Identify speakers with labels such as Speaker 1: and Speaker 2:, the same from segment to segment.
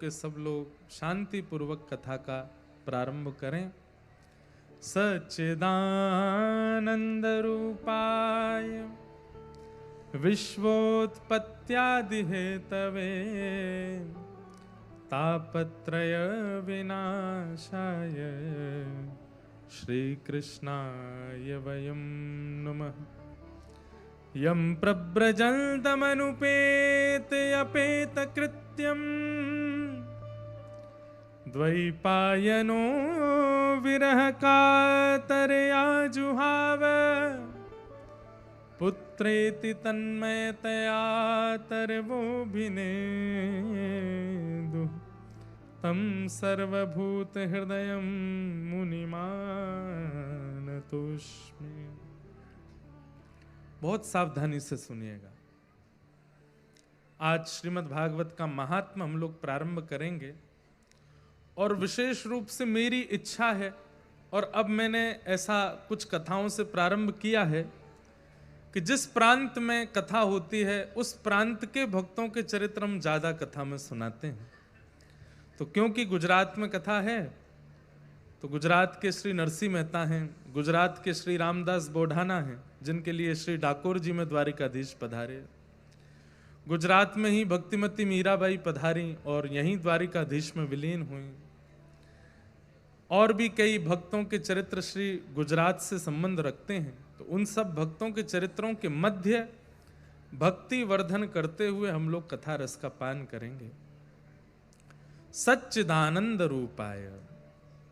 Speaker 1: कि सब लोग शांति पूर्वक कथा का प्रारंभ करें। सच्चिदानंद रूपाय विश्वोत्पत्त्यादि हेतवे तापत्रय विनाशाय श्री कृष्णाय वयं नुमः। यं प्रव्रजन्तमनुपेते अपेतकृत्यम् द्वैपायनो विरह कातरया जुहाव पुत्रेति तन्मयतया तरवोभिनेदु तं सर्वभूतहृदयं मुनिमानतोऽस्मि। बहुत सावधानी से सुनिएगा। आज श्रीमद् भागवत का महात्मा हम लोग प्रारंभ करेंगे और विशेष रूप से मेरी इच्छा है और अब मैंने ऐसा कुछ कथाओं से प्रारंभ किया है कि जिस प्रांत में कथा होती है उस प्रांत के भक्तों के चरित्र हम ज्यादा कथा में सुनाते हैं। तो क्योंकि गुजरात में कथा है तो गुजरात के श्री नरसिंह मेहता हैं, गुजरात के श्री रामदास बोढ़ाना हैं, जिनके लिए श्री डाकोर जी में द्वारिकाधीश पधारे। गुजरात में ही भक्तिमती मीराबाई पधारी और यहीं द्वारिकाधीश में विलीन हुई। और भी कई भक्तों के चरित्र श्री गुजरात से संबंध रखते हैं। तो उन सब भक्तों के चरित्रों के मध्य भक्ति वर्धन करते हुए हम लोग कथा रस का पान करेंगे। सच्चिदानंद रूपाय,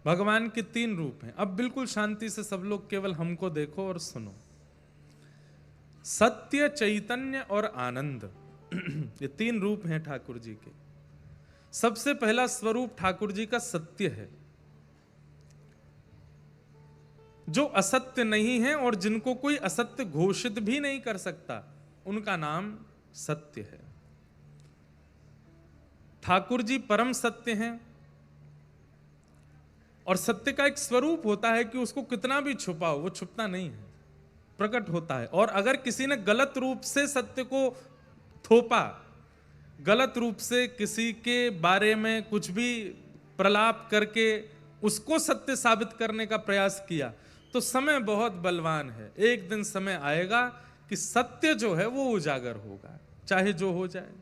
Speaker 1: भगवान के 3 रूप हैं। अब बिल्कुल शांति से सब लोग केवल हमको देखो और सुनो। सत्य, चैतन्य और आनंद, ये 3 रूप हैं ठाकुर जी के। सबसे पहला स्वरूप ठाकुर जी का सत्य है। जो असत्य नहीं है और जिनको कोई असत्य घोषित भी नहीं कर सकता, उनका नाम सत्य है। ठाकुर जी परम सत्य हैं और सत्य का एक स्वरूप होता है कि उसको कितना भी छुपाओ वो छुपता नहीं है, प्रकट होता है। और अगर किसी ने गलत रूप से सत्य को थोपा, गलत रूप से किसी के बारे में कुछ भी प्रलाप करके उसको सत्य साबित करने का प्रयास किया, तो समय बहुत बलवान है। एक दिन समय आएगा कि सत्य जो है वो उजागर होगा, चाहे जो हो जाए।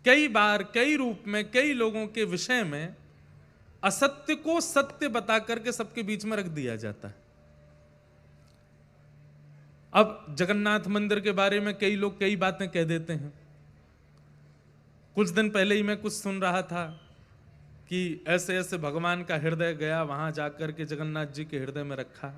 Speaker 1: कई बार कई रूप में कई लोगों के विषय में असत्य को सत्य बता करके सबके बीच में रख दिया जाता है। अब जगन्नाथ मंदिर के बारे में कई लोग कई बातें कह देते हैं। कुछ दिन पहले ही मैं कुछ सुन रहा था कि ऐसे ऐसे भगवान का हृदय गया, वहां जाकर के जगन्नाथ जी के हृदय में रखा।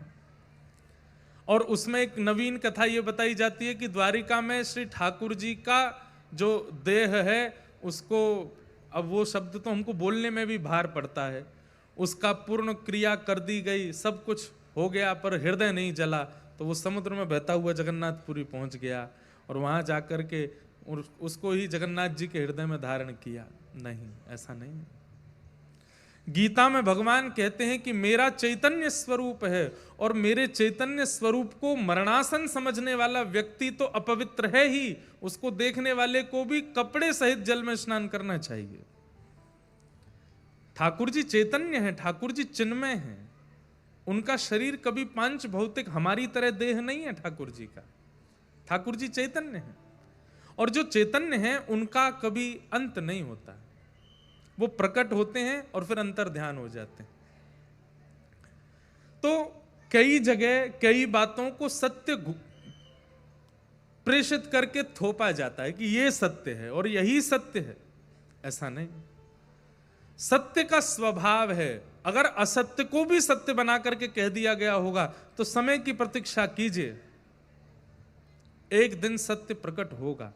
Speaker 1: और उसमें एक नवीन कथा यह बताई जाती है कि द्वारिका में श्री ठाकुर जी का जो देह है उसको, अब वो शब्द तो हमको बोलने में भी भार पड़ता है, उसका पूर्ण क्रिया कर दी गई, सब कुछ हो गया, पर हृदय नहीं जला। तो वो समुद्र में बहता हुआ जगन्नाथपुरी पहुंच गया और वहां जाकर के उसको ही जगन्नाथ जी के हृदय में धारण किया। नहीं, ऐसा नहीं है। गीता में भगवान कहते हैं कि मेरा चैतन्य स्वरूप है और मेरे चैतन्य स्वरूप को मरणासन समझने वाला व्यक्ति तो अपवित्र है ही, उसको देखने वाले को भी कपड़े सहित जल में स्नान करना चाहिए। ठाकुर जी चैतन्य हैं, ठाकुर जी चिन्मय हैं। उनका शरीर कभी पांच भौतिक हमारी तरह देह नहीं है ठाकुर जी का। ठाकुर जी चैतन्य हैं और जो चैतन्य हैं उनका कभी अंत नहीं होता। वो प्रकट होते हैं और फिर अंतर ध्यान हो जाते हैं। तो कई जगह कई बातों को सत्य प्रेषित करके थोपा जाता है कि ये सत्य है और यही सत्य है। ऐसा नहीं, सत्य का स्वभाव है। अगर असत्य को भी सत्य बना करके कह दिया गया होगा तो समय की प्रतीक्षा कीजिए, एक दिन सत्य प्रकट होगा।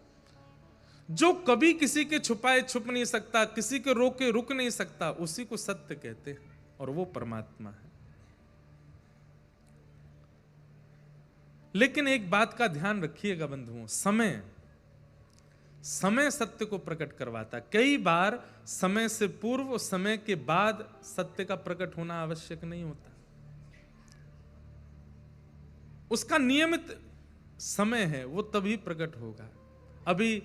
Speaker 1: जो कभी किसी के छुपाए छुप नहीं सकता, किसी के रोके रुक नहीं सकता, उसी को सत्य कहते हैं और वो परमात्मा है। लेकिन एक बात का ध्यान रखिएगा बंधुओं, समय सत्य को प्रकट करवाता। कई बार समय से पूर्व, समय के बाद सत्य का प्रकट होना आवश्यक नहीं होता। उसका नियमित समय है, वो तभी प्रकट होगा। अभी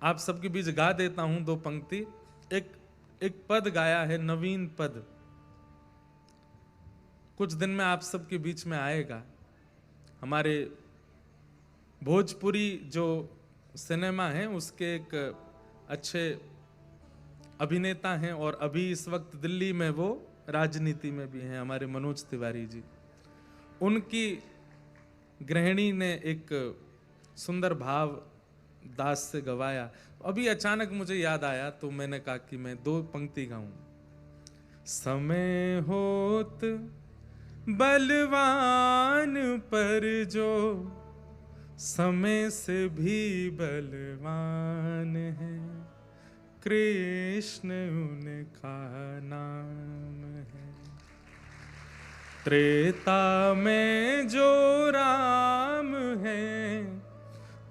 Speaker 1: आप सबके बीच गा देता हूं 2 पंक्ति। एक पद गाया है, नवीन पद, कुछ दिन में आप सबके बीच में आएगा। हमारे भोजपुरी जो सिनेमा है उसके एक अच्छे अभिनेता हैं और अभी इस वक्त दिल्ली में वो राजनीति में भी हैं, हमारे मनोज तिवारी जी। उनकी गृहिणी ने एक सुंदर भाव दास से गवाया। अभी अचानक मुझे याद आया तो मैंने कहा कि मैं 2 पंक्ति गाऊं। समय होत बलवान पर जो समय से भी बलवान है, कृष्ण उनका नाम है। त्रेता में जो राम है,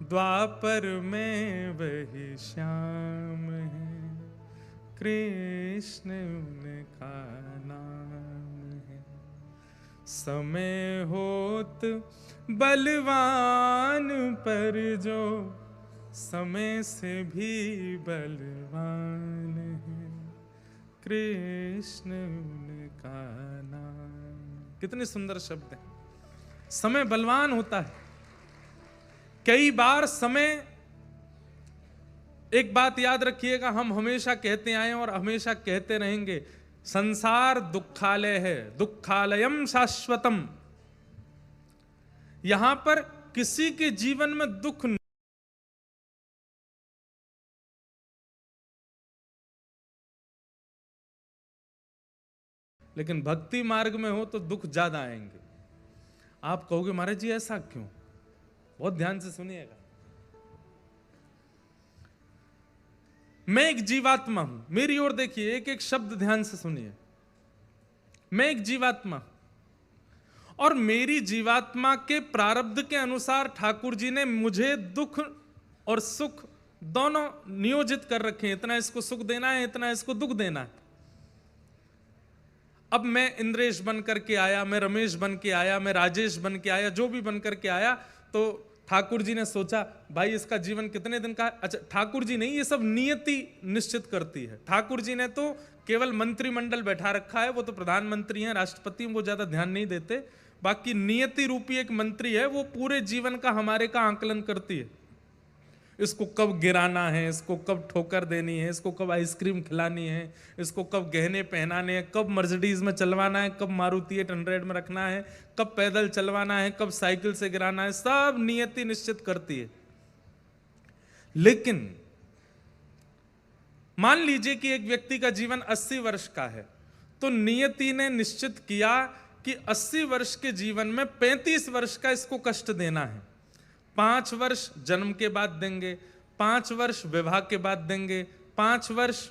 Speaker 1: द्वापर में वही श्याम है, कृष्ण उनका नाम है। समय होत बलवान पर जो समय से भी बलवान है, कृष्ण उनका नाम। कितने सुंदर शब्द हैं। समय बलवान होता है। कई बार समय, एक बात याद रखिएगा, हम हमेशा कहते आए और हमेशा कहते रहेंगे, संसार दुखालय है, दुखालयम शाश्वतम। यहां पर किसी के जीवन में दुख नहीं, लेकिन भक्ति मार्ग में हो तो दुख ज्यादा आएंगे। आप कहोगे महाराज जी ऐसा क्यों? बहुत ध्यान से सुनिएगा। मैं एक जीवात्मा हूं, मेरी ओर देखिए, एक एक शब्द ध्यान से सुनिए। मैं एक जीवात्मा और मेरी जीवात्मा के प्रारब्ध के अनुसार ठाकुर जी ने मुझे दुख और सुख दोनों नियोजित कर रखे हैं। इतना इसको सुख देना है, इतना इसको दुख देना है। अब मैं इंद्रेश बन करके आया, मैं रमेश बन के आया, मैं राजेश बन के आया, जो भी बन करके आया, तो ठाकुर जी ने सोचा भाई इसका जीवन कितने दिन का है। अच्छा, ठाकुर जी नहीं, ये सब नियति निश्चित करती है। ठाकुर जी ने तो केवल मंत्रिमंडल बैठा रखा है, वो तो प्रधानमंत्री हैं, राष्ट्रपति, वो ज्यादा ध्यान नहीं देते। बाकी नियति रूपी एक मंत्री है, वो पूरे जीवन का हमारे का आकलन करती है। इसको कब गिराना है, इसको कब ठोकर देनी है, इसको कब आइसक्रीम खिलानी है, इसको कब गहने पहनाने हैं, कब मर्सिडीज में चलवाना है, कब मारुति 800 में रखना है, कब पैदल चलवाना है, कब साइकिल से गिराना है, सब नियति निश्चित करती है। लेकिन मान लीजिए कि एक व्यक्ति का जीवन 80 वर्ष का है, तो नियति ने निश्चित किया कि 80 वर्ष के जीवन में 35 वर्ष का इसको कष्ट देना है। 5 वर्ष जन्म के बाद देंगे, 5 वर्ष विवाह के बाद देंगे, 5 वर्ष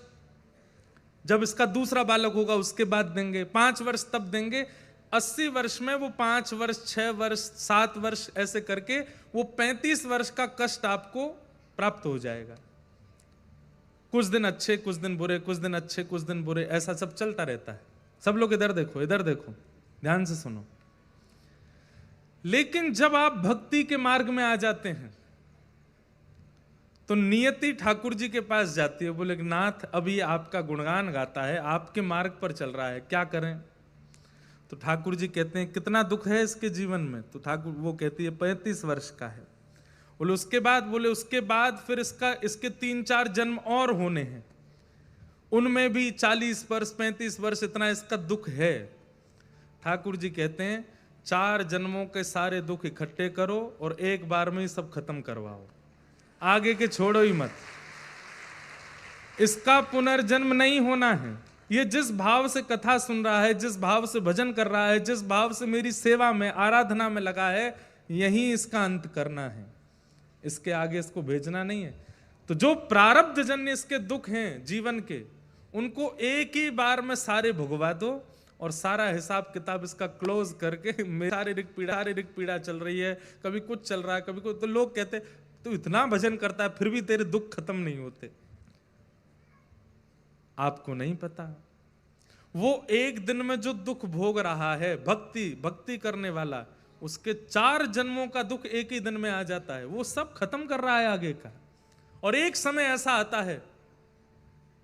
Speaker 1: जब इसका दूसरा बालक होगा उसके बाद देंगे, 5 वर्ष तब देंगे। 80 वर्ष में वो 5 वर्ष, 6 वर्ष, 7 वर्ष ऐसे करके वो 35 वर्ष का कष्ट आपको प्राप्त हो जाएगा। कुछ दिन अच्छे, कुछ दिन बुरे, कुछ दिन अच्छे, कुछ दिन बुरे, ऐसा सब चलता रहता है। सब लोग इधर देखो, इधर देखो, ध्यान से सुनो। लेकिन जब आप भक्ति के मार्ग में आ जाते हैं तो नियति ठाकुर जी के पास जाती है, बोले नाथ अभी आपका गुणगान गाता है, आपके मार्ग पर चल रहा है, क्या करें? तो ठाकुर जी कहते हैं कितना दुख है इसके जीवन में? तो ठाकुर वो कहती है 35 वर्ष का है। बोले उसके बाद फिर इसके 3-4 जन्म और होने हैं, उनमें भी 40 वर्ष 35 वर्ष इतना इसका दुख है। ठाकुर जी कहते हैं 4 जन्मों के सारे दुख इकट्ठे करो और एक बार में ही सब खत्म करवाओ, आगे के छोड़ो ही मत। इसका पुनर्जन्म नहीं होना है। ये जिस भाव से कथा सुन रहा है, जिस भाव से भजन कर रहा है, जिस भाव से मेरी सेवा में, आराधना में लगा है, यही इसका अंत करना है, इसके आगे इसको भेजना नहीं है। तो जो प्रारब्ध जन्य इसके दुख हैं जीवन के, उनको एक ही बार में सारे भुगवा दो और सारा हिसाब किताब इसका क्लोज करके, शारीरिक पीड़ा चल रही है, कभी कुछ चल रहा है, कभी कुछ, तो लोग कहते तू इतना भजन करता है फिर भी तेरे दुख खत्म नहीं होते। आपको नहीं पता, वो एक दिन में जो दुख भोग रहा है भक्ति करने वाला, उसके 4 जन्मों का दुख एक ही दिन में आ जाता है। वो सब खत्म कर रहा है आगे का, और एक समय ऐसा आता है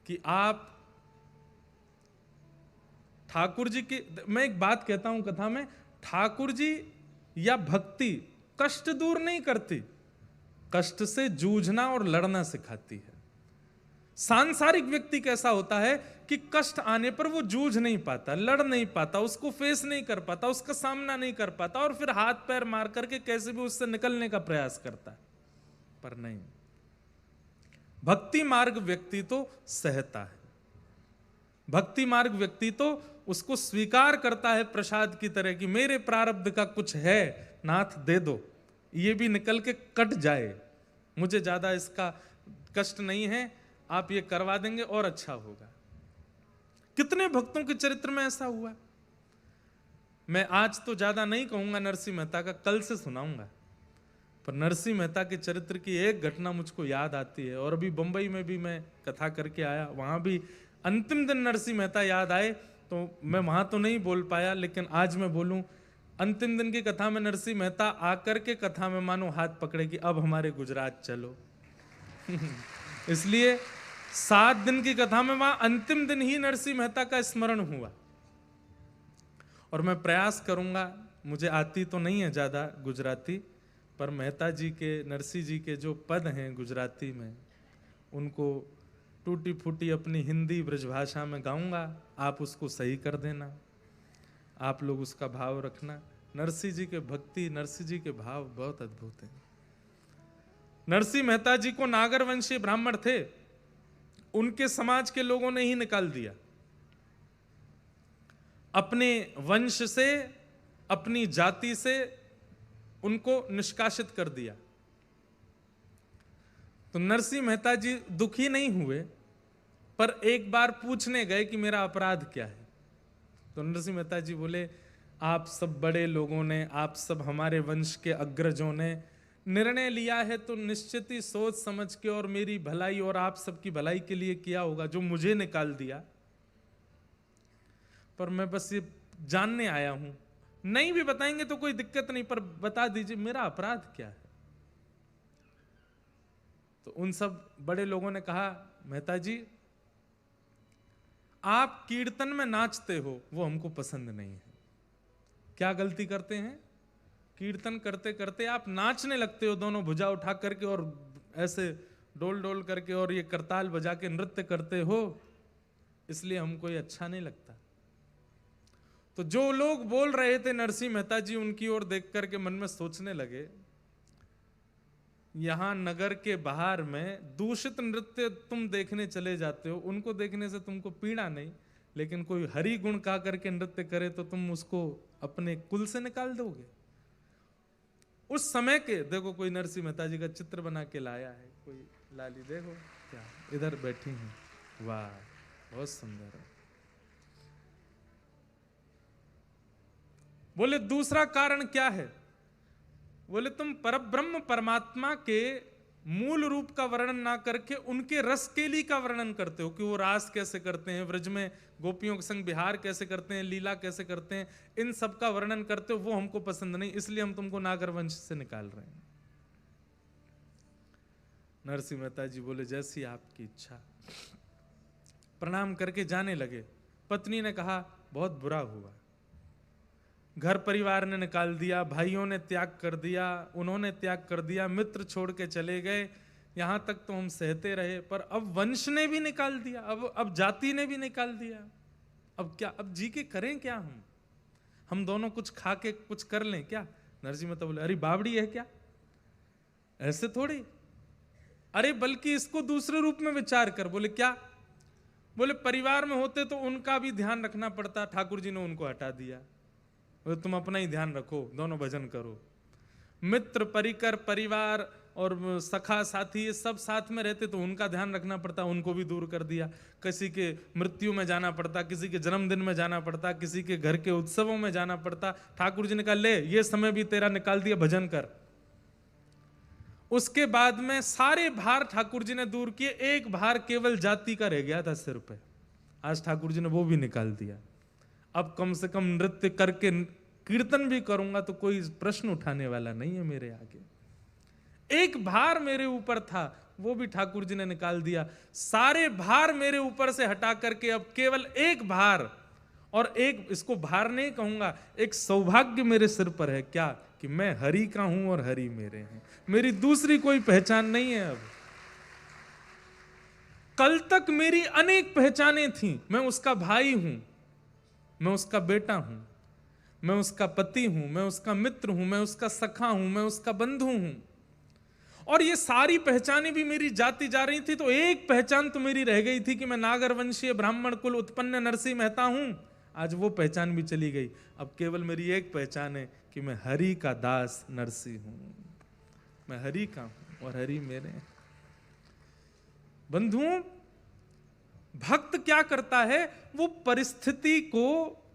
Speaker 1: कि आप ठाकुर जी की, मैं एक बात कहता हूं कथा में, ठाकुर जी या भक्ति कष्ट दूर नहीं करती, कष्ट से जूझना और लड़ना सिखाती है। सांसारिक व्यक्ति कैसा होता है कि कष्ट आने पर वो जूझ नहीं पाता, लड़ नहीं पाता, उसको फेस नहीं कर पाता, उसका सामना नहीं कर पाता, और फिर हाथ पैर मार करके कैसे भी उससे निकलने का प्रयास करता है। पर नहीं, भक्ति मार्ग व्यक्ति तो सहता है, भक्ति मार्ग व्यक्ति तो उसको स्वीकार करता है प्रसाद की तरह कि मेरे प्रारब्ध का कुछ है, नाथ दे दो, ये भी निकल के कट जाए, मुझे ज्यादा इसका कष्ट नहीं है, आप ये करवा देंगे और अच्छा होगा। कितने भक्तों के चरित्र में ऐसा हुआ। मैं आज तो ज्यादा नहीं कहूंगा नरसिंह मेहता का, कल से सुनाऊंगा, पर नरसिंह मेहता के चरित्र की एक घटना मुझको याद आती है। और अभी बंबई में भी मैं कथा करके आया, वहां भी अंतिम दिन नरसिंह मेहता याद आए, तो मैं वहां तो नहीं बोल पाया, लेकिन आज मैं बोलूं। अंतिम दिन की कथा में नरसिंह मेहता आकर के कथा में मानो हाथ पकड़े कि अब हमारे गुजरात चलो। इसलिए 7 दिन की कथा में वहां अंतिम दिन ही नरसिंह मेहता का स्मरण हुआ। और मैं प्रयास करूंगा, मुझे आती तो नहीं है ज्यादा गुजराती, पर मेहता जी के, नरसिंह जी के जो पद हैं गुजराती में, उनको टूटी फूटी अपनी हिंदी ब्रजभाषा में गाऊंगा, आप उसको सही कर देना, आप लोग उसका भाव रखना। नरसिंह जी के भक्ति, नरसिंह जी के भाव बहुत अद्भुत हैं। नरसिंह मेहता जी को नागर वंशीय ब्राह्मण थे, उनके समाज के लोगों ने ही निकाल दिया, अपने वंश से, अपनी जाति से उनको निष्कासित कर दिया। तो नरसिंह मेहता जी दुखी नहीं हुए, पर एक बार पूछने गए कि मेरा अपराध क्या है। तो नरसिंह मेहता जी बोले, आप सब बड़े लोगों ने, आप सब हमारे वंश के अग्रजों ने निर्णय लिया है तो निश्चित ही सोच समझ के और मेरी भलाई और आप सबकी भलाई के लिए किया होगा, जो मुझे निकाल दिया। पर मैं बस ये जानने आया हूं, नहीं भी बताएंगे तो कोई दिक्कत नहीं, पर बता दीजिए मेरा अपराध क्या है। तो उन सब बड़े लोगों ने कहा, मेहता जी आप कीर्तन में नाचते हो, वो हमको पसंद नहीं है। क्या गलती करते हैं? कीर्तन करते करते आप नाचने लगते हो, दोनों भुजा उठा करके और ऐसे डोल डोल करके और ये करताल बजा के नृत्य करते हो, इसलिए हमको ये अच्छा नहीं लगता। तो जो लोग बोल रहे थे नरसिंह मेहता जी उनकी ओर देख करके मन में सोचने लगे, यहां नगर के बाहर में दूषित नृत्य तुम देखने चले जाते हो, उनको देखने से तुमको पीड़ा नहीं, लेकिन कोई हरि गुण गा करके नृत्य करे तो तुम उसको अपने कुल से निकाल दोगे। उस समय के देखो, कोई नरसिंह मेहता जी का चित्र बना के लाया है, कोई लाली देखो क्या इधर बैठी है, वाह बहुत सुंदर है। बोले दूसरा कारण क्या है? बोले तुम परब्रह्म परमात्मा के मूल रूप का वर्णन ना करके उनके रस केली का वर्णन करते हो कि वो रास कैसे करते हैं, व्रज में गोपियों के संग विहार कैसे करते हैं, लीला कैसे करते हैं, इन सब का वर्णन करते हो, वो हमको पसंद नहीं, इसलिए हम तुमको नागर वंश से निकाल रहे हैं। नरसिंह मेहता जी बोले जैसी आपकी इच्छा। प्रणाम करके जाने लगे। पत्नी ने कहा बहुत बुरा हुआ, घर परिवार ने निकाल दिया, भाइयों ने त्याग कर दिया, उन्होंने त्याग कर दिया, मित्र छोड़ के चले गए, यहां तक तो हम सहते रहे, पर अब वंश ने भी निकाल दिया, अब जाति ने भी निकाल दिया, अब क्या, अब जी के करें क्या? हम दोनों कुछ खा के कुछ कर लें क्या? नरसिंह मेहता बोले अरे बावड़ी है क्या, ऐसे थोड़ी, अरे बल्कि इसको दूसरे रूप में विचार कर। बोले क्या? बोले परिवार में होते तो उनका भी ध्यान रखना पड़ता, ठाकुर जी ने उनको हटा दिया, तुम अपना ही ध्यान रखो, दोनों भजन करो। मित्र परिकर परिवार और सखा साथी ये सब साथ में रहते तो उनका ध्यान रखना पड़ता, उनको भी दूर कर दिया। किसी के मृत्यु में जाना पड़ता, किसी के जन्मदिन में जाना पड़ता, किसी के घर के उत्सवों में जाना पड़ता, ठाकुर जी ने कहा ले ये समय भी तेरा निकाल दिया, भजन कर। उसके बाद में सारे भार ठाकुर जी ने दूर किए, एक भार केवल जाति का रह गया था सिर पे, आज ठाकुर जी ने वो भी निकाल दिया। अब कम से कम नृत्य करके कीर्तन भी करूंगा तो कोई प्रश्न उठाने वाला नहीं है मेरे आगे। एक भार मेरे ऊपर था, वो भी ठाकुर जी ने निकाल दिया। सारे भार मेरे ऊपर से हटा करके अब केवल एक भार, और एक, इसको भार नहीं कहूंगा, एक सौभाग्य मेरे सिर पर है। क्या? कि मैं हरि का हूं और हरि मेरे हैं। मेरी दूसरी कोई पहचान नहीं है अब। कल तक मेरी अनेक पहचानें थीं। मैं उसका भाई हूं, मैं उसका बेटा हूं, मैं उसका पति हूं, मैं उसका मित्र हूं, मैं उसका सखा हूं, मैं उसका बंधु हूं, और ये सारी पहचानें भी मेरी जाती जा रही थी। तो एक पहचान तो मेरी रह गई थी कि मैं नागर वंशीय ब्राह्मण कुल उत्पन्न नरसिंह मेहता हूं। आज वो पहचान भी चली गई। अब केवल मेरी एक पहचान है कि मैं हरि का दास नरसिंह हूं, मैं हरि का हूं और हरि मेरे हैं। बंधुओं, भक्त क्या करता है? वो परिस्थिति को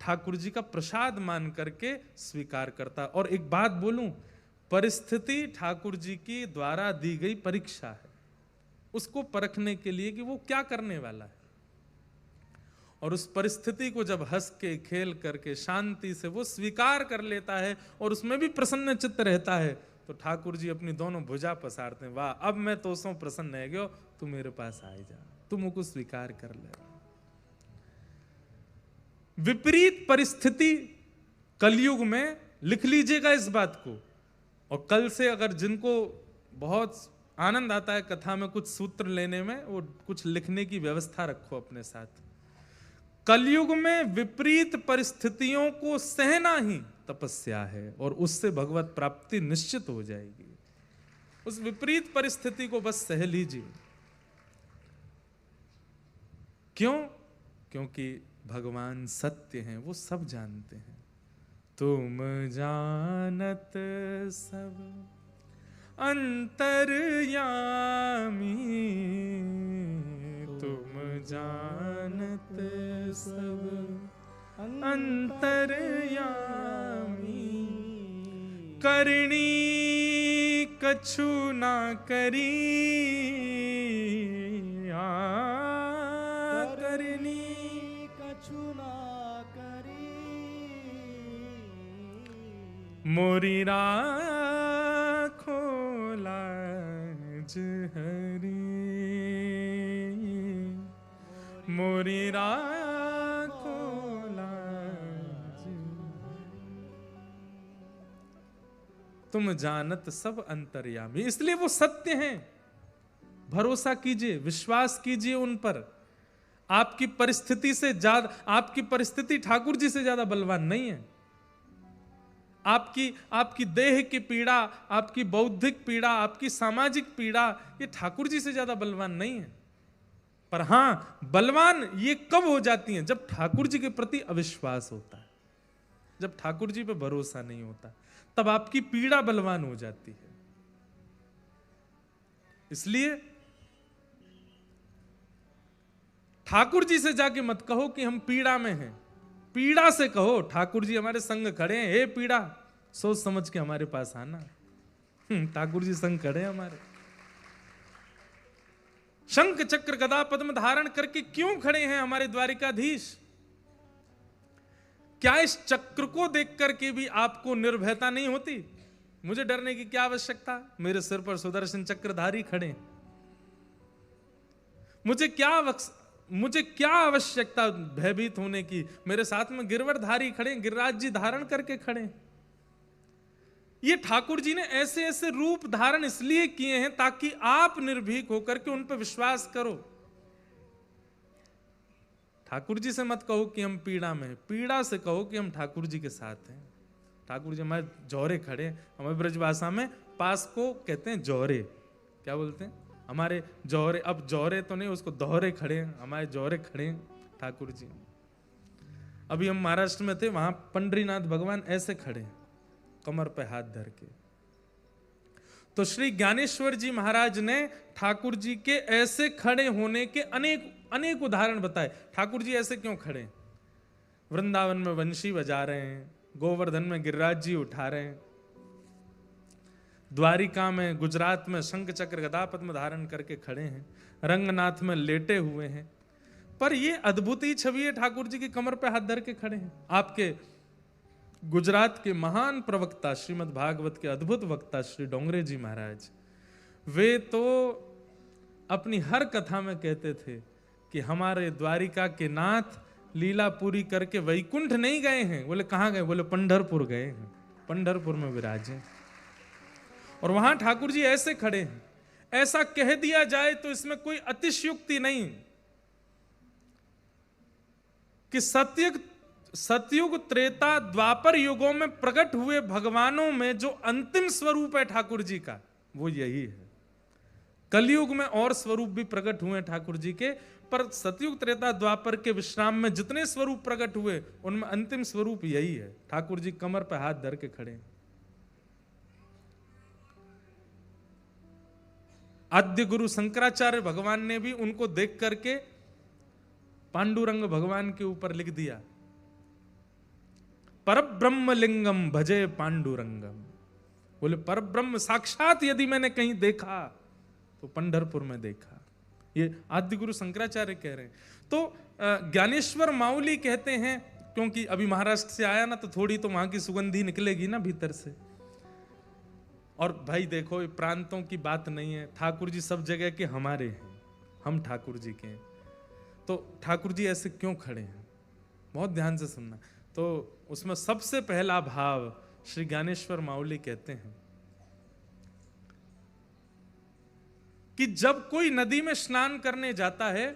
Speaker 1: ठाकुर जी का प्रसाद मान करके स्वीकार करता। और एक बात बोलूं, परिस्थिति ठाकुर जी की द्वारा दी गई परीक्षा है, उसको परखने के लिए कि वो क्या करने वाला है। और उस परिस्थिति को जब हंस के खेल करके शांति से वो स्वीकार कर लेता है और उसमें भी प्रसन्न चित्त रहता है, तो ठाकुर जी अपनी दोनों भुजा पसारते हैं। वाह, अब मैं तो सो प्रसन्न है गयो, तू मेरे पास आ जा, तू मुझको स्वीकार कर ले। विपरीत परिस्थिति कलयुग में, लिख लीजिएगा इस बात को, और कल से अगर जिनको बहुत आनंद आता है कथा में कुछ सूत्र लेने में, वो कुछ लिखने की व्यवस्था रखो अपने साथ। कलयुग में विपरीत परिस्थितियों को सहना ही तपस्या है, और उससे भगवत प्राप्ति निश्चित हो जाएगी। उस विपरीत परिस्थिति को बस सह लीजिए। क्यों? क्योंकि भगवान सत्य हैं, वो सब जानते हैं। तुम जानत सब अंतर्यामी, तुम जानत सब अंतर्यामी, करणी कछु ना करी, करनी
Speaker 2: कछु ना करी,
Speaker 1: मोरी राखो लाज हरी, मोरी राखो लाज। तुम जानत सब अंतर्यामी, इसलिए वो सत्य हैं। भरोसा कीजिए, विश्वास कीजिए उन पर। आपकी परिस्थिति से ज्यादा, आपकी परिस्थिति ठाकुर जी से ज्यादा बलवान नहीं है। आपकी देह की पीड़ा, आपकी बौद्धिक पीड़ा, आपकी सामाजिक पीड़ा, ये ठाकुर जी से ज्यादा बलवान नहीं है। पर हां, बलवान ये कब हो जाती हैं? जब ठाकुर जी के प्रति अविश्वास होता है, जब ठाकुर जी पे भरोसा नहीं होता, तब आपकी पीड़ा बलवान हो जाती है। इसलिए ठाकुर जी से जाके मत कहो कि हम पीड़ा में हैं। पीड़ा से कहो ठाकुर जी हमारे संग खड़े हैं, हे पीड़ा सोच समझ के हमारे पास आना। ठाकुर जी संग खड़े हैं हमारे। शंख चक्र गदा पद्म धारण करके क्यों खड़े हैं हमारे द्वारिकाधीश? क्या इस चक्र को देख करके भी आपको निर्भयता नहीं होती? मुझे डरने की क्या आवश्यकता? मेरे सिर पर सुदर्शन चक्रधारी खड़े। मुझे क्या आवश्यकता भयभीत होने की? मेरे साथ में गिरवरधारी खड़े, गिरिराज जी धारण करके खड़े। ये ठाकुर जी ने ऐसे ऐसे रूप धारण इसलिए किए हैं ताकि आप निर्भीक होकर के उन पर विश्वास करो। ठाकुर जी से मत कहो कि हम पीड़ा में हैं, पीड़ा से कहो कि हम ठाकुर जी के साथ हैं। ठाकुर जी हमारे जौहरे खड़े, हमारे ब्रजभाषा में पास को कहते हैं जौहरे। क्या बोलते हैं? हमारे जौहरे। अब जौहरे तो नहीं, उसको दोहरे खड़े हैं, हमारे जौहरे खड़े हैं ठाकुर जी। अभी हम महाराष्ट्र में थे, वहां पंडरीनाथ भगवान ऐसे खड़े हैं, कमर पे हाथ धर के। तो श्री ज्ञानेश्वर जी महाराज ने ठाकुर जी के ऐसे खड़े होने के अनेक उदाहरण बताए। ठाकुर जी ऐसे क्यों खड़े? वृंदावन में वंशी बजा रहे हैं, गोवर्धन में गिरिराज जी उठा रहे हैं, द्वारिका में, गुजरात में शंख चक्र गदा पद्म धारण करके खड़े हैं, रंगनाथ में लेटे हुए हैं। पर ये अद्भुत ही छवि है, ठाकुर जी की कमर पे हाथ धर के खड़े हैं। आपके गुजरात के महान प्रवक्ता, श्रीमद् भागवत के अद्भुत वक्ता श्री डोंगरे जी महाराज, वे तो अपनी हर कथा में कहते थे कि हमारे द्वारिका के नाथ लीला पूरी करके वैकुंठ नहीं गए हैं। बोले कहाँ गए? बोले पंढरपुर गए हैं, पंढरपुर में विराजे। और वहां ठाकुर जी ऐसे खड़े हैं, ऐसा कह दिया जाए तो इसमें कोई अतिशयोक्ति नहीं कि सतयुग त्रेता द्वापर युगों में प्रकट हुए भगवानों में जो अंतिम स्वरूप है ठाकुर जी का, वो यही है। कलयुग में और स्वरूप भी प्रकट हुए ठाकुर जी के, पर सतयुग त्रेता द्वापर के विश्राम में जितने स्वरूप प्रकट हुए उनमें अंतिम स्वरूप यही है। ठाकुर जी कमर पर हाथ धर के खड़े हैं। आद्य गुरु शंकराचार्य भगवान ने भी उनको देख करके पांडुरंग भगवान के ऊपर लिख दिया, परब्रह्म लिंगम भजे पांडुरंगम। बोले परब्रह्म साक्षात यदि मैंने कहीं देखा तो पंढरपुर में देखा। ये आद्य गुरु शंकराचार्य कह रहे हैं। तो ज्ञानेश्वर माउली कहते हैं, क्योंकि अभी महाराष्ट्र से आया ना, तो थोड़ी तो वहां की सुगंधी निकलेगी ना भीतर से। और भाई देखो, ये प्रांतों की बात नहीं है, ठाकुर जी सब जगह के हमारे हैं, हम ठाकुर जी के हैं। तो ठाकुर जी ऐसे क्यों खड़े हैं, बहुत ध्यान से सुनना। तो उसमें सबसे पहला भाव श्री ज्ञानेश्वर माउली कहते हैं कि जब कोई नदी में स्नान करने जाता है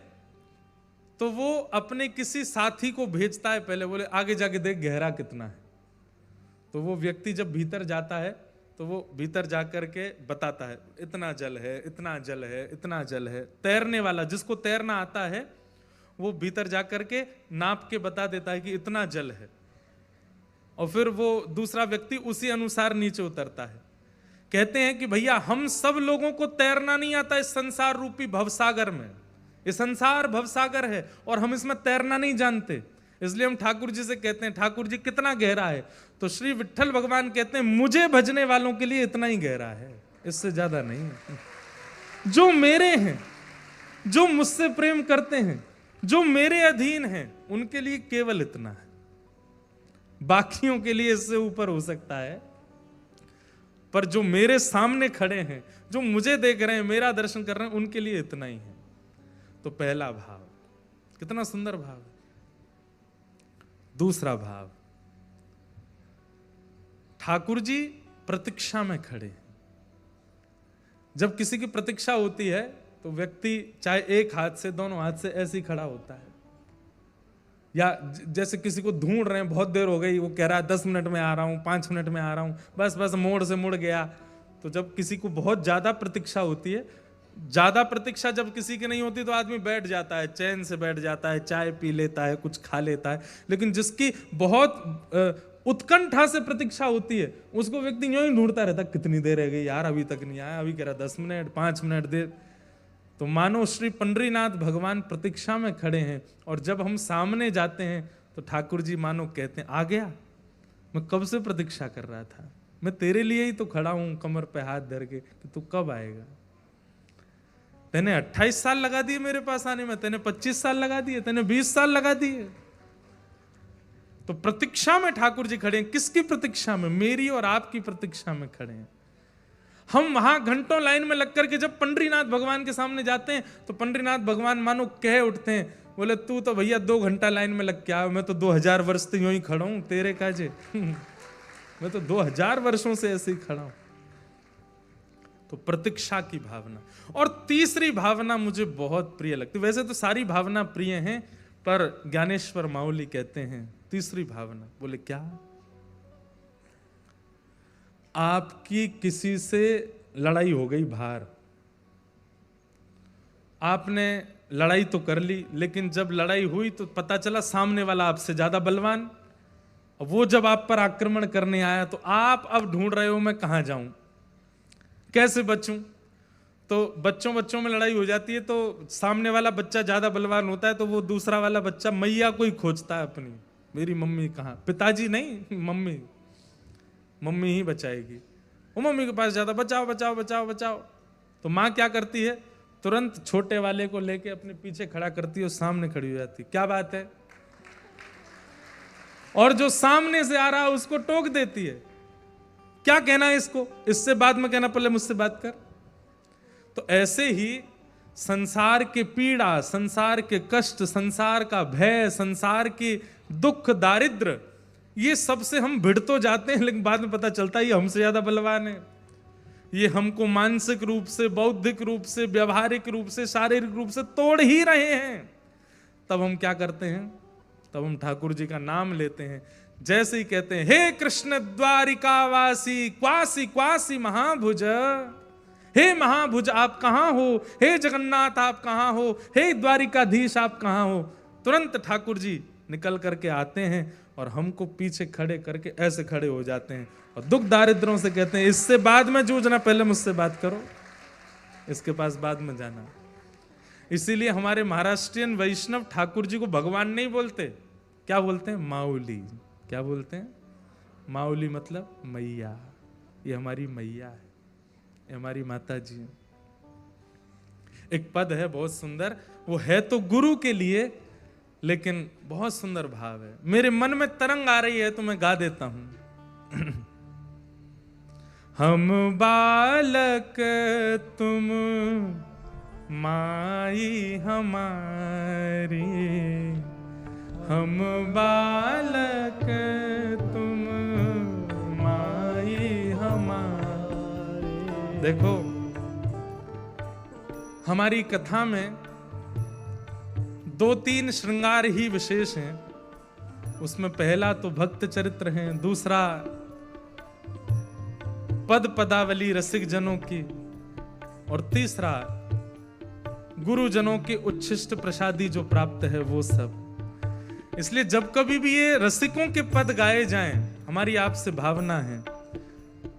Speaker 1: तो वो अपने किसी साथी को भेजता है, पहले बोले आगे जाके देख गहरा कितना है। तो वो व्यक्ति जब भीतर जाता है तो वो भीतर जाकर के बताता है, इतना जल है, इतना जल है, इतना जल है। तैरने वाला, जिसको तैरना आता है, वो भीतर जाकर के नाप के बता देता है कि इतना जल है, और फिर वो दूसरा व्यक्ति उसी अनुसार नीचे उतरता है। कहते हैं कि भैया हम सब लोगों को तैरना नहीं आता इस संसार रूपी भवसागर में। ये संसार भवसागर है और हम इसमें तैरना नहीं जानते, इसलिए हम ठाकुर जी से कहते हैं ठाकुर जी कितना गहरा है। तो श्री विट्ठल भगवान कहते हैं मुझे भजने वालों के लिए इतना ही गहरा है, इससे ज्यादा नहीं है। जो मेरे हैं, जो मुझसे प्रेम करते हैं, जो मेरे अधीन हैं, उनके लिए केवल इतना है। बाकियों के लिए इससे ऊपर हो सकता है, पर जो मेरे सामने खड़े हैं, जो मुझे देख रहे हैं, मेरा दर्शन कर रहे हैं, उनके लिए इतना ही है। तो पहला भाव, कितना सुंदर भाव है। दूसरा भाव, ठाकुर जी प्रतीक्षा में खड़े हैं। जब किसी की प्रतीक्षा होती है तो व्यक्ति चाहे एक हाथ से, दोनों हाथ से ऐसे ही खड़ा होता है, या जैसे किसी को ढूंढ रहे हैं, बहुत देर हो गई, वो कह रहा है 10 मिनट में आ रहा हूं, 5 मिनट में आ रहा हूं, बस बस मोड़ से मुड़ गया। तो जब किसी को बहुत ज्यादा प्रतीक्षा होती है, ज्यादा प्रतीक्षा जब किसी की नहीं होती तो आदमी बैठ जाता है, चैन से बैठ जाता है, चाय पी लेता है, कुछ खा लेता है। लेकिन जिसकी बहुत उत्कंठा से प्रतीक्षा होती है, उसको व्यक्ति यूं ही ढूंढता रहता, कितनी देर रह गई यार, अभी तक नहीं आया, अभी कह रहा 10 मिनट, 5 मिनट देर। तो मानो श्री पंडरीनाथ भगवान प्रतीक्षा में खड़े हैं, और जब हम सामने जाते हैं तो ठाकुर जी मानो कहते हैं आ गया, मैं कब से प्रतीक्षा कर रहा था, मैं तेरे लिए ही तो खड़ा हूं कमर पे हाथ धर के कि तू कब आएगा। तेने 28 साल लगा दिए मेरे पास आने में, तेने 25 साल लगा दिए, तेने 20 साल लगा दिए। तो प्रतीक्षा में ठाकुर जी खड़े हैं। किसकी प्रतीक्षा में? मेरी और आपकी प्रतीक्षा में खड़े हैं। हम वहां घंटों लाइन में लग करके जब पंडरीनाथ भगवान के सामने जाते हैं तो पंडरीनाथ भगवान मानो कह उठते हैं, बोले तू तो भैया 2 घंटा लाइन में लग के आया, मैं तो 2000 वर्ष से यूं ही खड़ा हूं तेरे काजे। मैं तो 2000 वर्षों से ऐसे ही खड़ा हूं। तो प्रतीक्षा की भावना। और तीसरी भावना मुझे बहुत प्रिय लगती, वैसे तो सारी भावना प्रिय हैं, पर ज्ञानेश्वर माउली कहते हैं तीसरी भावना। बोले क्या? आपकी किसी से लड़ाई हो गई बाहर, आपने लड़ाई तो कर ली, लेकिन जब लड़ाई हुई तो पता चला सामने वाला आपसे ज्यादा बलवान। वो जब आप पर आक्रमण करने आया तो आप अब ढूंढ रहे हो मैं कहां जाऊं, कैसे बचूं। तो बच्चों में लड़ाई हो जाती है, तो सामने वाला बच्चा ज्यादा बलवान होता है, तो वो दूसरा वाला बच्चा मैया को ही खोजता है अपनी, मेरी मम्मी कहां, पिताजी नहीं, मम्मी ही बचाएगी। वो मम्मी के पास जाता, बचाओ बचाओ बचाओ बचाओ। तो माँ क्या करती है, तुरंत छोटे वाले को लेके अपने पीछे खड़ा करती है और सामने खड़ी हो जाती है, क्या बात है, और जो सामने से आ रहा है उसको टोक देती है, क्या कहना है इसको, इससे बाद में कहना, पहले मुझसे बात कर। तो ऐसे ही संसार के पीड़ा, संसार के कष्ट, संसार का भय, संसार के दुख, दारिद्र, ये सब से हम भिड़ तो जाते हैं, लेकिन बाद में पता चलता है ये हमसे ज्यादा बलवान है। ये हमको मानसिक रूप से, बौद्धिक रूप से, व्यवहारिक रूप से, शारीरिक रूप से तोड़ ही रहे हैं। तब हम क्या करते हैं? तब हम ठाकुर जी का नाम लेते हैं। जैसे ही कहते हैं, हे कृष्ण द्वारिकावासी क्वासी क्वासी महाभुज, हे महाभुज आप कहां हो, हे जगन्नाथ आप कहां हो, हे द्वारिकाधीश आप कहां हो, तुरंत ठाकुर जी निकल करके आते हैं और हमको पीछे खड़े करके ऐसे खड़े हो जाते हैं और दुख दारिद्रों से कहते हैं, इससे बाद में जूझना, पहले मुझसे बात करो, इसके पास बाद में जाना। इसीलिए हमारे महाराष्ट्रियन वैष्णव ठाकुर जी को भगवान नहीं बोलते, क्या बोलते हैं? माऊली। क्या बोलते हैं? माऊली मतलब मैया। ये हमारी मैया है, ये हमारी माता जी है। एक पद है बहुत सुंदर, वो है तो गुरु के लिए, लेकिन बहुत सुंदर भाव है। मेरे मन में तरंग आ रही है तो मैं गा देता हूं। हम बालक तुम माई हमारी, हम बालक तुम माई हमारी। देखो, हमारी कथा में 2-3 श्रृंगार ही विशेष हैं। उसमें पहला तो भक्त चरित्र है, दूसरा पद पदावली रसिक जनों की, और तीसरा गुरुजनों के उच्छिष्ट प्रसादी जो प्राप्त है वो सब। इसलिए जब कभी भी ये रसिकों के पद गाए जाएं, हमारी आपसे भावना है,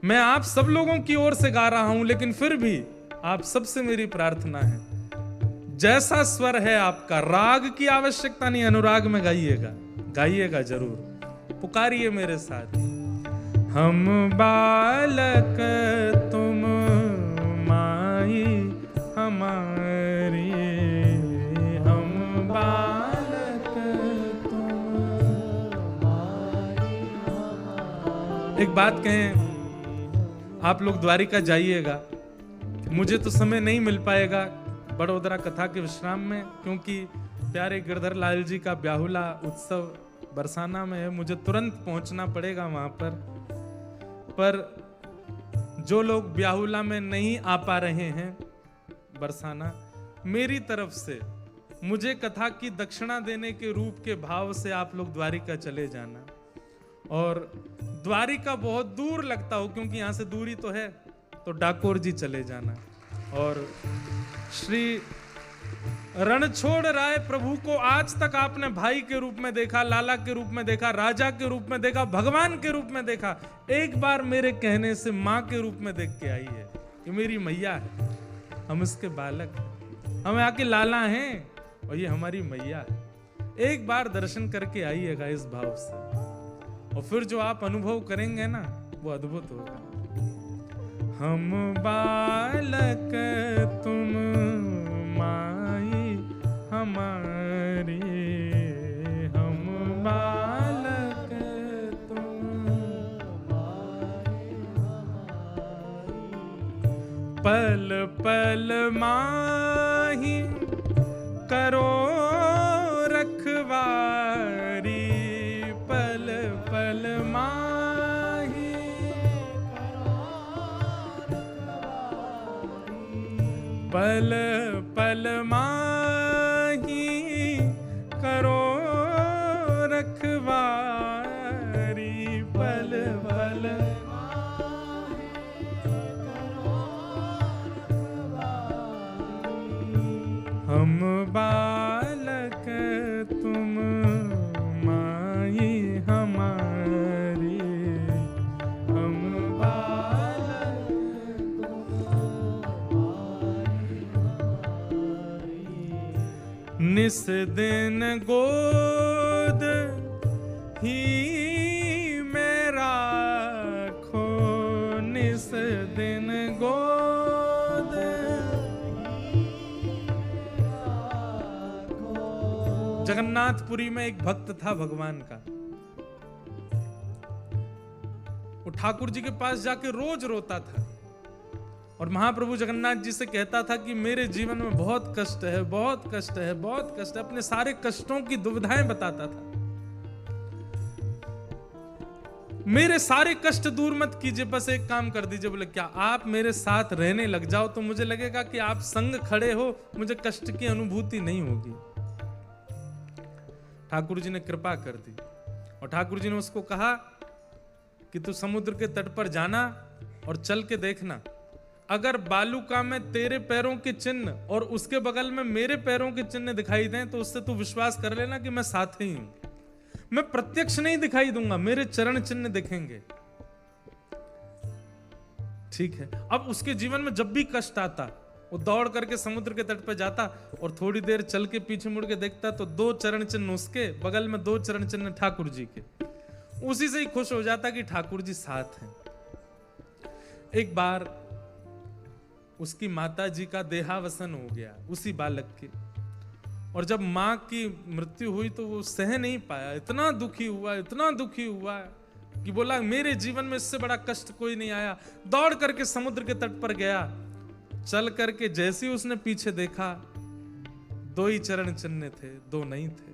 Speaker 1: मैं आप सब लोगों की ओर से गा रहा हूं, लेकिन फिर भी आप सबसे मेरी प्रार्थना है, जैसा स्वर है आपका, राग की आवश्यकता नहीं, अनुराग में गाइएगा, गाइएगा जरूर, पुकारिए मेरे साथ। हम बालक तुम माई हमारी, हम बालक तुम माई हमारी। एक बात कहें, आप लोग द्वारिका जाइएगा, मुझे तो समय नहीं मिल पाएगा बड़ोदरा कथा के विश्राम में, क्योंकि प्यारे गिरधर लाल जी का ब्याहुला उत्सव बरसाना में है, मुझे तुरंत पहुंचना पड़ेगा वहां पर जो लोग ब्याहुला में नहीं आ पा रहे हैं बरसाना, मेरी तरफ से मुझे कथा की दक्षिणा देने के रूप के भाव से आप लोग द्वारिका चले जाना। और द्वारिका बहुत दूर लगता हो, क्योंकि यहां से दूरी तो है, तो डाकोर जी चले जाना। और श्री रणछोड़ राय प्रभु को आज तक आपने भाई के रूप में देखा, लाला के रूप में देखा, राजा के रूप में देखा, भगवान के रूप में देखा, एक बार मेरे कहने से माँ के रूप में देख के आई है। ये मेरी मैया है, हम इसके बालक हैं, हम आके लाला हैं और ये हमारी मैया है। एक बार दर्शन करके आइएगा इस भाव से, और फिर जो आप अनुभव करेंगे ना, वो अद्भुत होगा। हम बालक तुम माई हमारी, हम बालक तुम माई हमारी, पल पल माही करो रखवारी, पल पल माही पल पल माही करो रखवारी, पल पल हम बालक तुम माई हमारी, हम बालक निस दिन गोद ही में राखो, निस दिन गोद जगन्नाथपुरी में एक भक्त था भगवान का, वो ठाकुर जी के पास जाके रोज रोता था और महाप्रभु जगन्नाथ जी से कहता था कि मेरे जीवन में बहुत कष्ट है, बहुत कष्ट है, बहुत कष्ट है। अपने सारे कष्टों की दुविधाएं बताता था। मेरे सारे कष्ट दूर मत कीजिए, बस एक काम कर दीजिए। बोले क्या? आप मेरे साथ रहने लग जाओ तो मुझे लगेगा कि आप संग खड़े हो, मुझे कष्ट की अनुभूति नहीं होगी। ठाकुर जी ने कृपा कर दी और ठाकुर जी ने उसको कहा कि तू समुद्र के तट पर जाना और चल के देखना, अगर बालुका में तेरे पैरों के चिन्ह और उसके बगल में मेरे पैरों के चिन्ह दिखाई दें तो उससे तू विश्वास कर लेना कि मैं साथ ही हूं। मैं प्रत्यक्ष नहीं दिखाई दूंगा, मेरे चरण चिन्ह दिखेंगे। ठीक है। अब उसके जीवन में जब भी कष्ट आता वो दौड़ करके समुद्र के तट पर जाता और थोड़ी देर चल के पीछे मुड़ के देखता तो 2 चरण चिन्ह उसके बगल में, 2 चरण चिन्ह ठाकुर जी के। उसी से ही खुश हो जाता कि ठाकुर जी साथ हैं। एक बार उसकी माता जी का देहावसन हो गया उसी बालक के, और जब मां की मृत्यु हुई तो वो सह नहीं पाया, इतना दुखी हुआ, इतना दुखी हुआ कि बोला मेरे जीवन में इससे बड़ा कष्ट कोई नहीं आया। दौड़ करके समुद्र के तट पर गया, चल करके जैसे ही उसने पीछे देखा 2 ही चरण चिन्ह थे, 2 नहीं थे।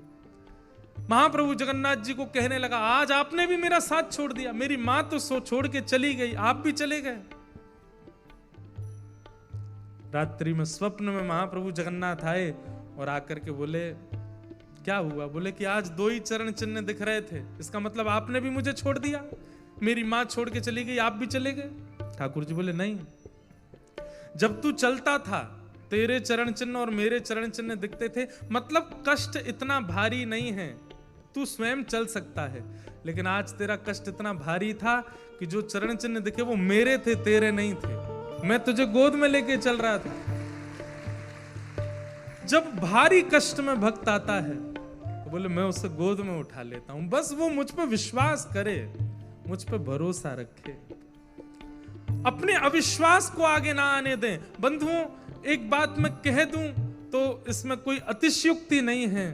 Speaker 1: महाप्रभु जगन्नाथ जी को कहने लगा, आज आपने भी मेरा साथ छोड़ दिया, मेरी मां तो छोड़ के चली गई, आप भी चले गए। रात्रि में स्वप्न में महाप्रभु जगन्नाथ आए और आकर के बोले क्या हुआ? बोले कि आज 2 ही चरण चिन्ह दिख रहे थे, इसका मतलब आपने भी मुझे छोड़ दिया, मेरी मां छोड़ के चली गई, आप भी चले गए। ठाकुर जी बोले नहीं, जब तू चलता था तेरे चरण चिन्ह और मेरे चरण चिन्ह दिखते थे, मतलब कष्ट इतना भारी नहीं है, तू स्वयं चल सकता है। लेकिन आज तेरा कष्ट इतना भारी था कि जो चरण चिन्ह दिखे वो मेरे थे, तेरे नहीं थे। मैं तुझे गोद में लेके चल रहा था। जब भारी कष्ट में भक्त आता है तो बोले मैं उसे गोद में उठा लेता हूं, बस वो मुझ पर विश्वास करे, मुझ पर भरोसा रखे, अपने अविश्वास को आगे ना आने दें। बंधुओं, एक बात मैं कह दूं तो इसमें कोई अतिशयोक्ति नहीं है।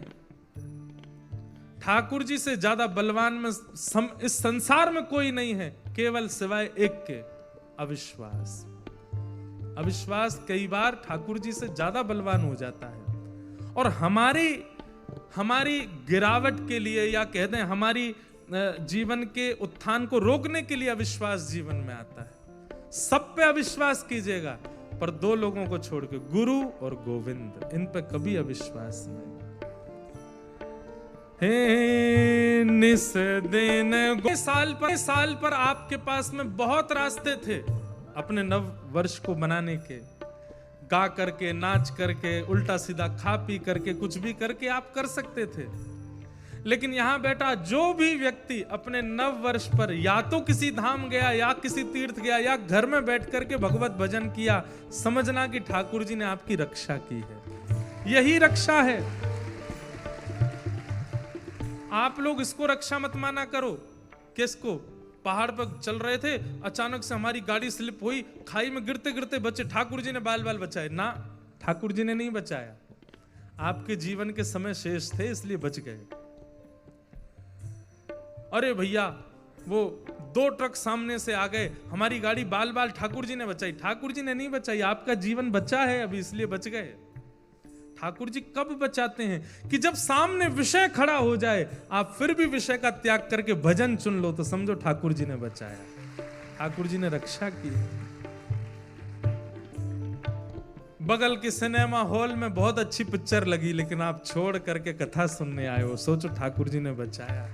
Speaker 1: ठाकुर जी से ज्यादा बलवान में इस संसार में कोई नहीं है, केवल सिवाय एक के, अविश्वास। अविश्वास कई बार ठाकुर जी से ज्यादा बलवान हो जाता है, और हमारी गिरावट के लिए या कह दें हमारी जीवन के उत्थान को रोकने के लिए अविश्वास जीवन में आता है। सब पे अविश्वास कीजिएगा, पर 2 लोगों को छोड़ के, गुरु और गोविंद, इन पे कभी अविश्वास नहीं। हे निस दिन साल पर आपके पास में बहुत रास्ते थे अपने नव वर्ष को मनाने के, गा करके, नाच करके, उल्टा सीधा खा पी करके, कुछ भी करके आप कर सकते थे। लेकिन यहां बैठा जो भी व्यक्ति अपने नव वर्ष पर या तो किसी धाम गया या किसी तीर्थ गया या घर में बैठ करके भगवत भजन किया, समझना कि ठाकुर जी ने आपकी रक्षा की है। यही रक्षा है। आप लोग इसको रक्षा मत माना करो। किसको? पहाड़ पर चल रहे थे, अचानक से हमारी गाड़ी स्लिप हुई, खाई में गिरते गिरते बचे, ठाकुर जी ने बाल बाल बचाए। ना, ठाकुर जी ने नहीं बचाया, आपके जीवन के समय शेष थे इसलिए बच गए। अरे भैया, वो 2 ट्रक सामने से आ गए, हमारी गाड़ी बाल बाल, ठाकुर जी ने बचाई। ठाकुर जी ने नहीं बचाई, आपका जीवन बचा है अभी, इसलिए बच गए। ठाकुर जी कब बचाते हैं? कि जब सामने विषय खड़ा हो जाए, आप फिर भी विषय का त्याग करके भजन चुन लो तो समझो ठाकुर जी ने बचाया, ठाकुर जी ने रक्षा की। बगल के सिनेमा हॉल में बहुत अच्छी पिक्चर लगी, लेकिन आप छोड़ करके कथा सुनने आए हो, सोचो ठाकुर जी ने बचाया।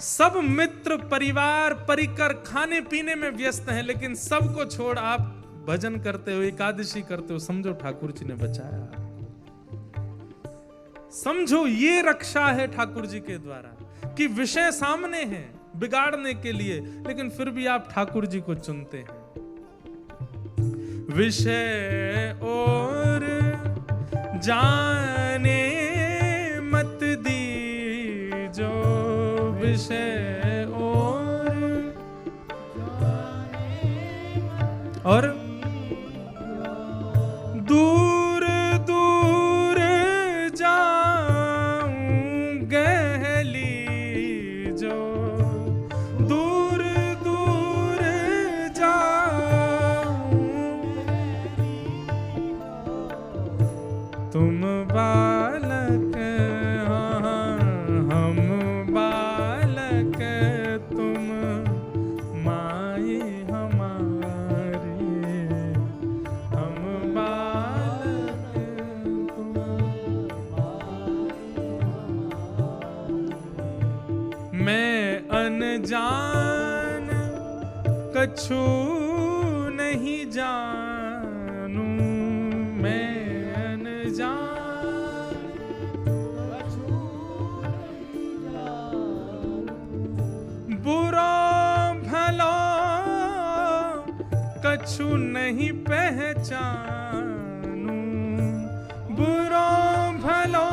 Speaker 1: सब मित्र परिवार परिकर खाने पीने में व्यस्त हैं, लेकिन सबको छोड़ आप भजन करते हो, एकादशी करते हो, समझो ठाकुर जी ने बचाया। समझो ये रक्षा है ठाकुर जी के द्वारा, कि विषय सामने हैं बिगाड़ने के लिए, लेकिन फिर भी आप ठाकुर जी को चुनते हैं। विषय और जाने मत दीजो, विषय और दूर दूर जाऊं गहली जो, दूर दूर जाऊं अनजान कछु नहीं जानू, मैं अनजान बुरा भला कछु नहीं पहचानू, बुरा भला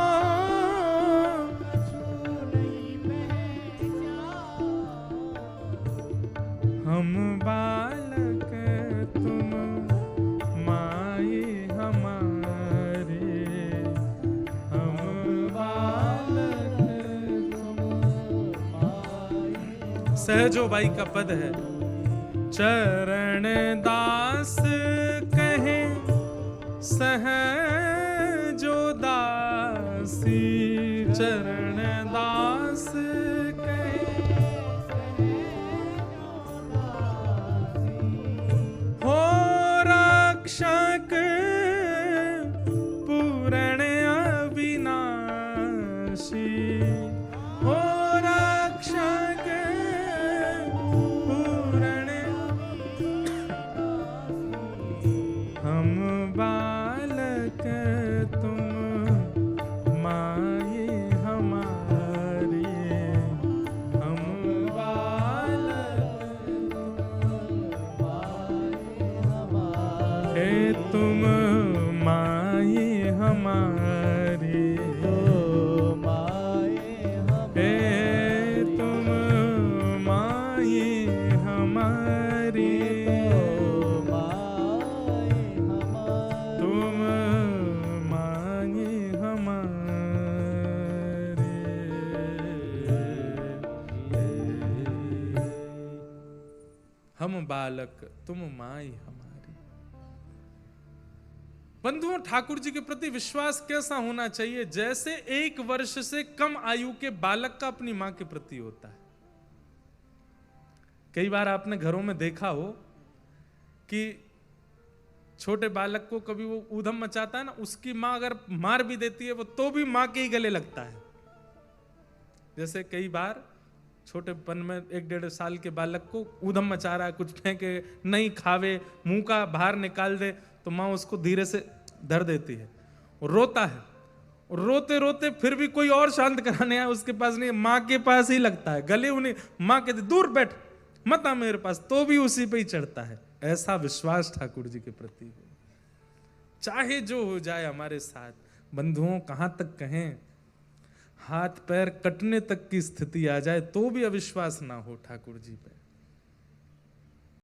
Speaker 1: हम बालक तुम माई हमारे, हम बालक तुम माई। सहजो बाई का पद है, चरण दास कहे सहजो दासी, चरण दास कहे हो रक्षक पूर्ण अविनाशी, हो रक्षक पूर्ण। हम बालक तुम माई हमारी, हम बालक हे तुम माई हमारी, हे तुम माई हमारी, तुम माई हमारी। हम बालक तुम माई हमारी। बंधुओं, ठाकुर जी के प्रति विश्वास कैसा होना चाहिए? जैसे 1 वर्ष से कम आयु के बालक का अपनी मां के प्रति होता है। कई बार आपने घरों में देखा हो कि छोटे बालक को कभी वो ऊधम मचाता है ना, उसकी मां अगर मार भी देती है वो तो भी मां के ही गले लगता है। जैसे कई बार छोटेपन में 1-1.5 साल के बालक को ऊधम मचा रहा है, कुछ फेंके नहीं खावे, मुंह का बाहर निकाल दे, तो मां उसको धीरे से धर देती है, रोता है, रोते रोते फिर भी कोई और शांत कराने आया उसके पास नहीं, मां के पास ही लगता है, गले उन्हें मां कहती दूर बैठ मत आ मेरे पास, तो भी उसी पे ही चढ़ता है। ऐसा विश्वास ठाकुर जी के प्रति हो, चाहे जो हो जाए हमारे साथ। बंधुओं, कहां तक कहें, हाथ पैर कटने तक की स्थिति आ जाए तो भी अविश्वास ना हो ठाकुर जी पे।